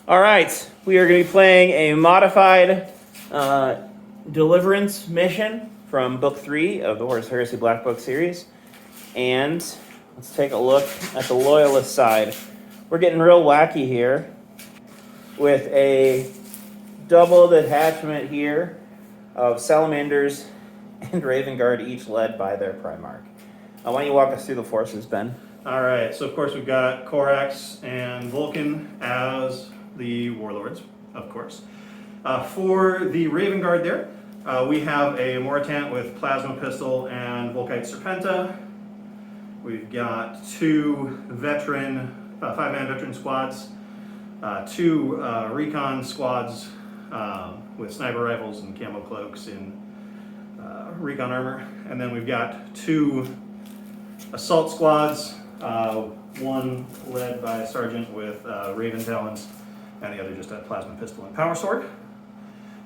All right, we are going to be playing a modified Deliverance mission from Book 3 of the Horus Heresy Black Book series. And let's take a look at the Loyalist side. We're getting real wacky here with a double detachment here of Salamanders and Raven Guard, each led by their Primarch. Why don't you walk us through the forces, Ben? All right, so of course we've got Corax and Vulcan as the Warlords, of course. For the Raven Guard there, we have a Moritant with Plasma Pistol and Volkite Serpenta. We've got two five-man veteran squads, two recon squads with sniper rifles and camo cloaks in recon armor. And then we've got two assault squads, one led by a sergeant with Raven Talons, and the other just a plasma pistol and power sword.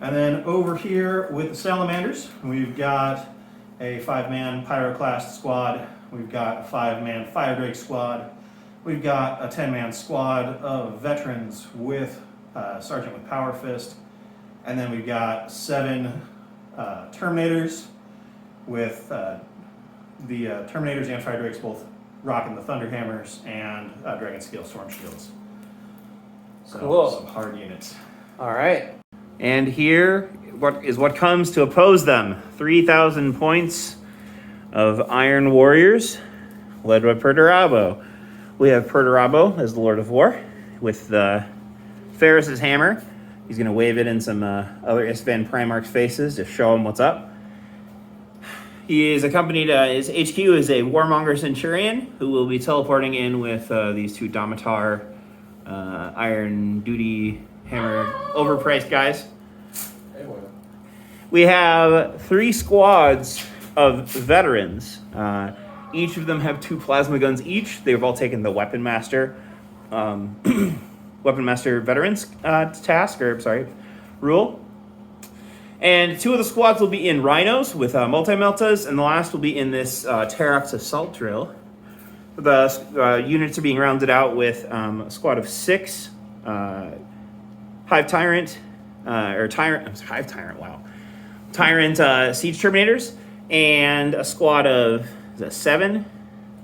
And then over here with the Salamanders, we've got a 5-man Pyroclast squad, we've got a 5-man Fire Drake squad, we've got a 10-man squad of veterans with sergeant with Power Fist, and then we've got 7 Terminators with the Terminators and Fire Drakes both rocking the Thunderhammers and Dragon Scale Storm Shields. So cool. Some hard units. All right. And here what comes to oppose them. 3,000 points of Iron Warriors, led by Perturabo. We have Perturabo as the Lord of War with Ferris's hammer. He's going to wave it in some other Istvan Primarch's faces to show him what's up. He is accompanied, his HQ is a Warmonger Centurion who will be teleporting in with these two Domitar Iron Duty Hammer overpriced guys. We have 3 squads of veterans. Each of them have 2 plasma guns each. They've all taken the Weapon Master veterans rule. And 2 of the squads will be in Rhinos with multi-meltas, and the last will be in this Terox Assault Drill. The units are being rounded out with a squad of 6 Hive Tyrant Siege Terminators, and a squad of 7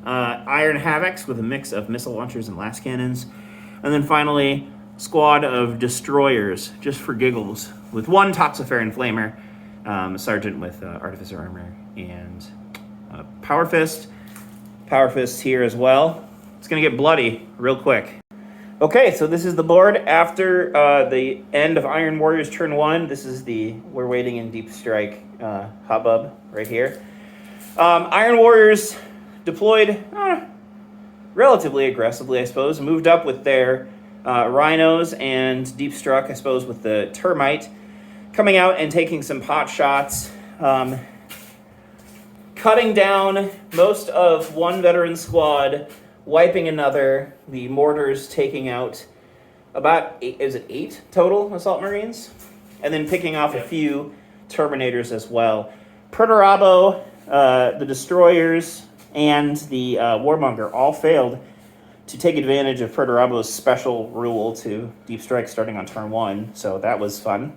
Iron Havocs with a mix of missile launchers and last cannons, and then finally a squad of Destroyers, just for giggles, with 1 Toxiferan Flamer, a sergeant with Artificer Armor, and Power Fist. Power Fist here as well. It's going to get bloody real quick. Okay, so this is the board after the end of Iron Warriors turn 1. This is we're waiting in Deep Strike hubbub right here. Iron Warriors deployed relatively aggressively, I suppose, moved up with their Rhinos and Deep Struck, I suppose, with the Termite, coming out and taking some pot shots, cutting down most of one veteran squad, wiping another, the mortars taking out about 8 total Assault Marines, and then picking off a few Terminators as well. Perturabo, the Destroyers, and the Warmonger all failed to take advantage of Perturabo's special rule to Deep Strike starting on turn 1, so that was fun.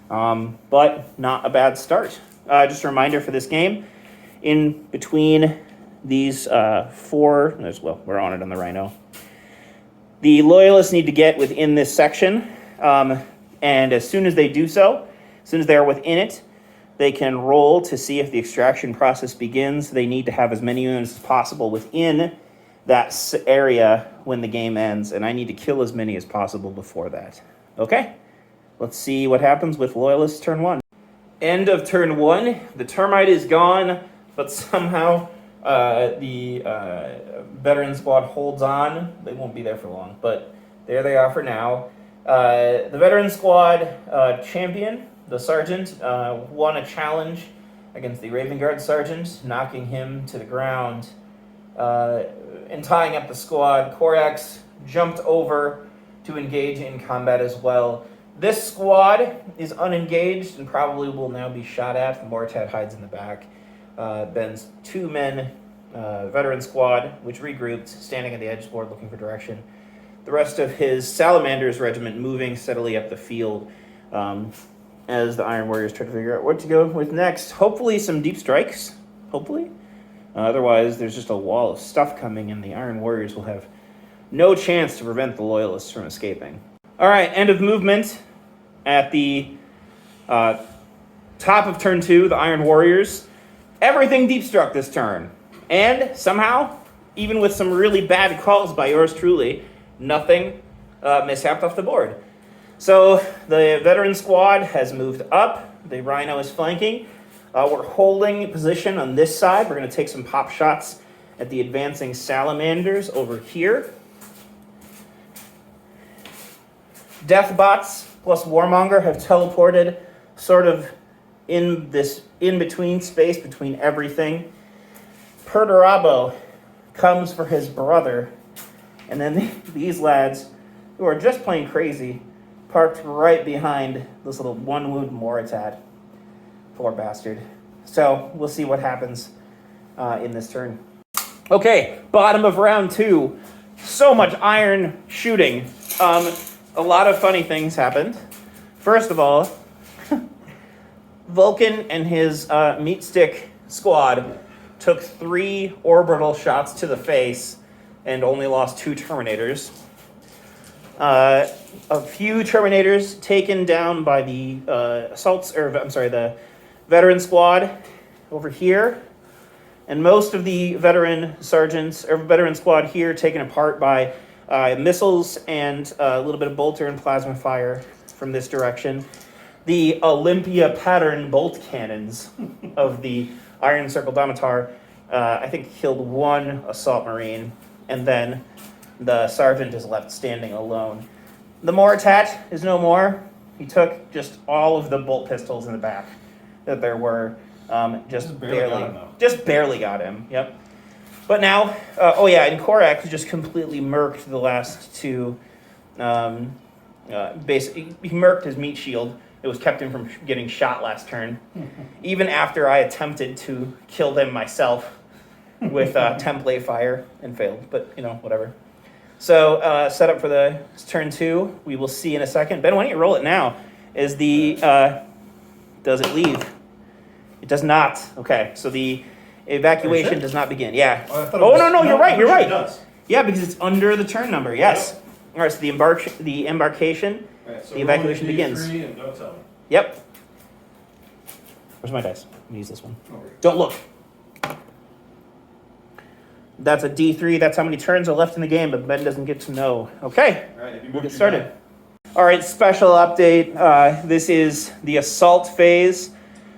But not a bad start. Just a reminder for this game, in between these 4, we're on it on the Rhino. The Loyalists need to get within this section, and as soon as they do so, as soon as they are within it, they can roll to see if the extraction process begins. They need to have as many units as possible within that area when the game ends, and I need to kill as many as possible before that. Okay, let's see what happens with Loyalists turn 1. End of turn 1, the Termite is gone, but somehow the veteran squad holds on. They won't be there for long, but there they are for now. The veteran squad champion, the sergeant, won a challenge against the Raven Guard sergeant, knocking him to the ground and tying up the squad. Corax jumped over to engage in combat as well. This squad is unengaged and probably will now be shot at. The Moritat hides in the back. Ben's 2-men veteran squad, which regrouped, standing at the edge board looking for direction. the rest of his Salamanders regiment moving steadily up the field as the Iron Warriors try to figure out what to go with next. Hopefully some deep strikes, hopefully. Otherwise, there's just a wall of stuff coming, and the Iron Warriors will have no chance to prevent the Loyalists from escaping. All right, end of movement. At the top of turn 2, the Iron Warriors. Everything deep struck this turn. And somehow, even with some really bad calls by yours truly, nothing mishapped off the board. So the veteran squad has moved up. The Rhino is flanking. We're holding position on this side. We're going to take some pop shots at the advancing Salamanders over here. Deathbots plus Warmonger have teleported sort of in this in-between space between everything. Perturabo comes for his brother. And then these lads, who are just plain crazy, parked right behind this little one-wound Moritat. Poor bastard. So we'll see what happens in this turn. Okay, bottom of round 2. So much iron shooting. A lot of funny things happened. First of all, Vulcan and his meat stick squad took 3 orbital shots to the face and only lost 2 Terminators. A few Terminators taken down by the the veteran squad over here, and most of the veteran squad here taken apart by missiles and a little bit of bolter and plasma fire from this direction. The Olympia pattern bolt cannons of the Iron Circle Domitar, I think, killed 1 assault marine, and then the sergeant is left standing alone. The Moritat is no more. He took just all of the bolt pistols in the back that there were. Just barely got him. Yep. But now, and Korak just completely murked the last 2. Basically, he murked his meat shield. It was kept him from getting shot last turn. Even after I attempted to kill them myself with template fire and failed. But, whatever. So, set up for the turn 2. We will see in a second. Ben, why don't you roll it now? Does it leave? It does not. Okay, so the evacuation does not begin. Yeah. No, you're right. You're right. Does. Yeah, because it's under the turn number. Yes. Yep. All right. So the embarkation, Right, so the evacuation begins. And don't tell me. Yep. Where's my dice? I'm gonna use this one. Over. Don't look. That's a D3. That's how many turns are left in the game, but Ben doesn't get to know. Okay. All right, We'll get started. All right. Special update. This is the assault phase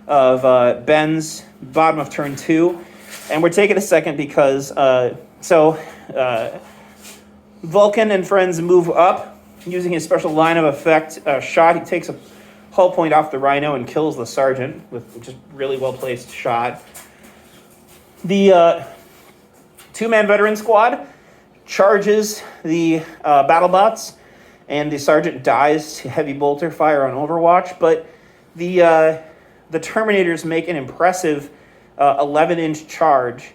of Ben's bottom of turn 2. And we're taking a second because, Vulcan and friends move up using his special line of effect shot. He takes a hull point off the Rhino and kills the sergeant with just really well-placed shot. The 2-man veteran squad charges the BattleBots, and the sergeant dies to heavy bolter fire on Overwatch, but the Terminators make an impressive 11-inch charge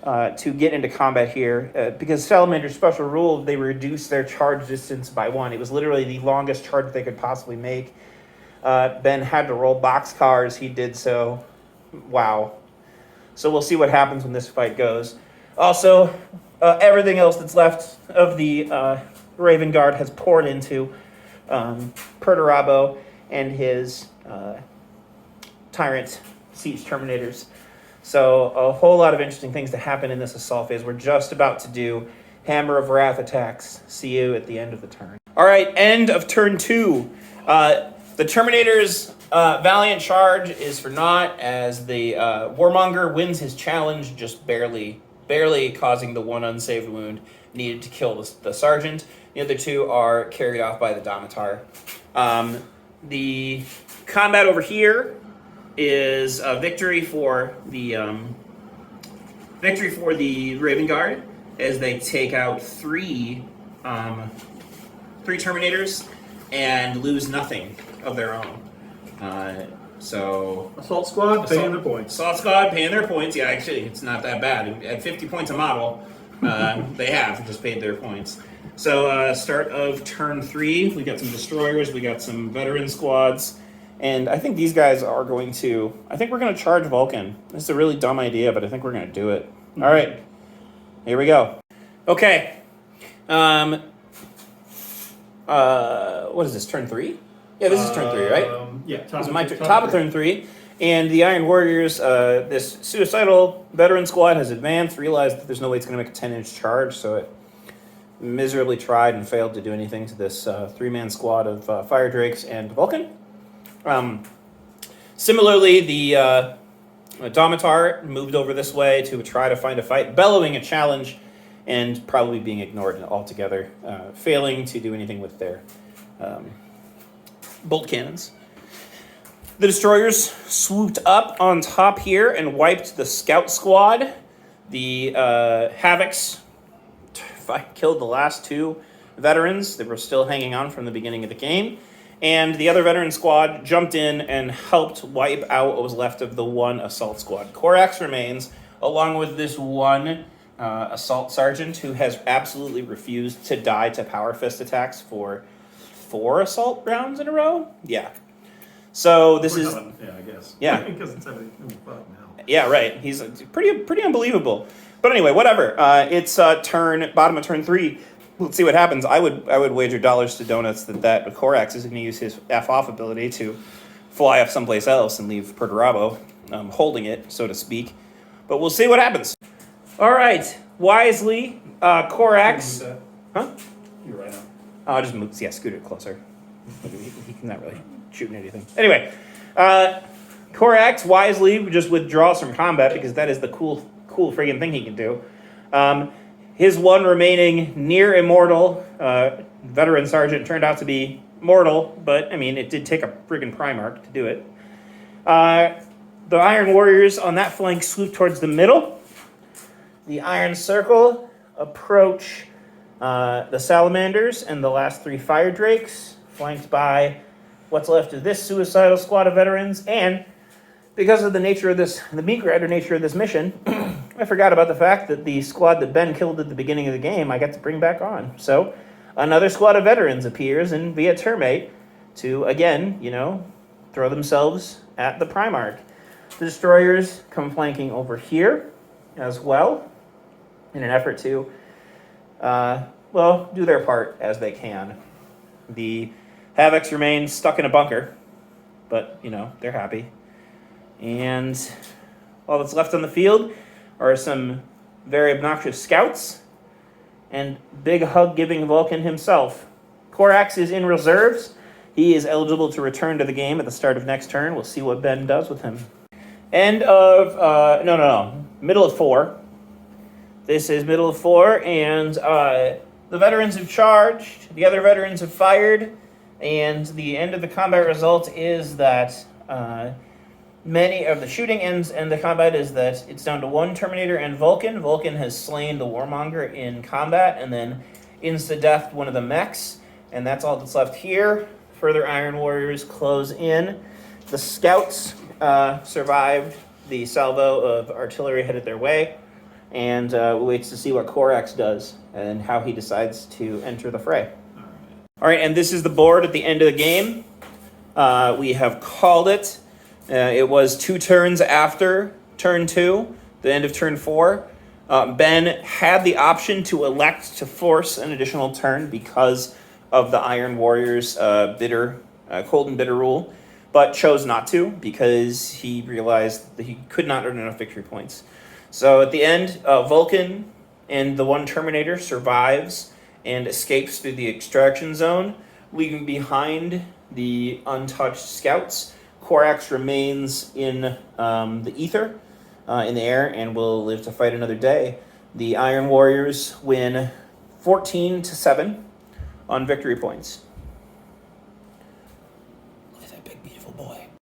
to get into combat here. Because Salamander's special rule, they reduce their charge distance by 1. It was literally the longest charge they could possibly make. Ben had to roll boxcars. He did so. Wow. So we'll see what happens when this fight goes. Also, everything else that's left of the Raven Guard has poured into Perturabo and his Tyrant Siege Terminators. So a whole lot of interesting things to happen in this assault phase. We're just about to do Hammer of Wrath attacks. See you at the end of the turn. All right, end of turn 2. The Terminator's valiant charge is for naught as the Warmonger wins his challenge, just barely causing the 1 unsaved wound needed to kill the sergeant. The other 2 are carried off by the Domitar. The combat over here is a victory for the Raven Guard as they take out 3 Terminators and lose nothing of their own. So Assault squad paying their points. Assault squad paying their points. Yeah, actually, it's not that bad. At 50 points a model, they have just paid their points. So start of turn 3, we got some destroyers, we got some veteran squads, and I think these guys are going to. I think we're going to charge Vulcan. This is a really dumb idea, but I think we're going to do it. All right, here we go. Okay. What is this? Turn 3? Yeah, this is turn 3, right? Yeah, This is my top of turn 3. And the Iron Warriors, this suicidal veteran squad has advanced, realized that there's no way it's going to make a 10-inch charge, so it miserably tried and failed to do anything to this 3-man squad of Fire Drakes and Vulcan. Similarly, the Domitar moved over this way to try to find a fight, bellowing a challenge and probably being ignored altogether, failing to do anything with their bolt cannons. The destroyers swooped up on top here and wiped the scout squad. The Havocs killed the last 2 veterans that were still hanging on from the beginning of the game. And the other veteran squad jumped in and helped wipe out what was left of the 1 assault squad. Corax remains, along with this 1 assault sergeant who has absolutely refused to die to power fist attacks for 4 assault rounds in a row. Yeah. So this is... Yeah, I guess. Yeah. Because it's everything. Fuck now. Yeah, right. He's pretty unbelievable. But anyway, whatever. It's bottom of turn 3. Let's see what happens. I would wager dollars to donuts that Corax is going to use his F-off ability to fly off someplace else and leave Perturabo holding it, so to speak. But we'll see what happens. All right. Wisely, Corax... Huh? You're right now. I'll just move, scoot it closer. He's not really shooting anything. Anyway, Corax wisely just withdraws from combat because that is the cool friggin' thing he can do. His 1 remaining near immortal veteran sergeant turned out to be mortal, but I mean, it did take a friggin' Primarch to do it. The Iron Warriors on that flank swoop towards the middle. The Iron Circle approach the Salamanders and the last 3 Fire Drakes, flanked by what's left of this suicidal squad of veterans. And because of the meat grinder nature of this mission, I forgot about the fact that the squad that Ben killed at the beginning of the game, I got to bring back on. So another squad of veterans appears and via Termate to, again, throw themselves at the Primarch. The destroyers come flanking over here as well in an effort to, do their part as they can. The Havocs remain stuck in a bunker, but, they're happy. And all that's left on the field are some very obnoxious scouts and big hug-giving Vulcan himself. Corax is in reserves. He is eligible to return to the game at the start of next turn. We'll see what Ben does with him. Middle of 4. This is middle of 4, and the veterans have charged, the other veterans have fired, and the end of the combat result is that many of the shooting ends and the combat is that it's down to 1 Terminator and Vulcan. Vulcan has slain the Warmonger in combat and then insta-deathed one of the mechs, and that's all that's left here. Further Iron Warriors close in. The scouts survived the salvo of artillery headed their way, and waits to see what Corax does and how he decides to enter the fray. All right, and this is the board at the end of the game. We have called it. It was 2 turns after turn 2, the end of turn 4. Ben had the option to elect to force an additional turn because of the Iron Warriors' cold and bitter rule, but chose not to because he realized that he could not earn enough victory points. So at the end, Vulcan and the 1 Terminator survives and escapes through the extraction zone, leaving behind the untouched scouts. Corax remains in the ether, in the air, and will live to fight another day. The Iron Warriors win 14-7 on victory points.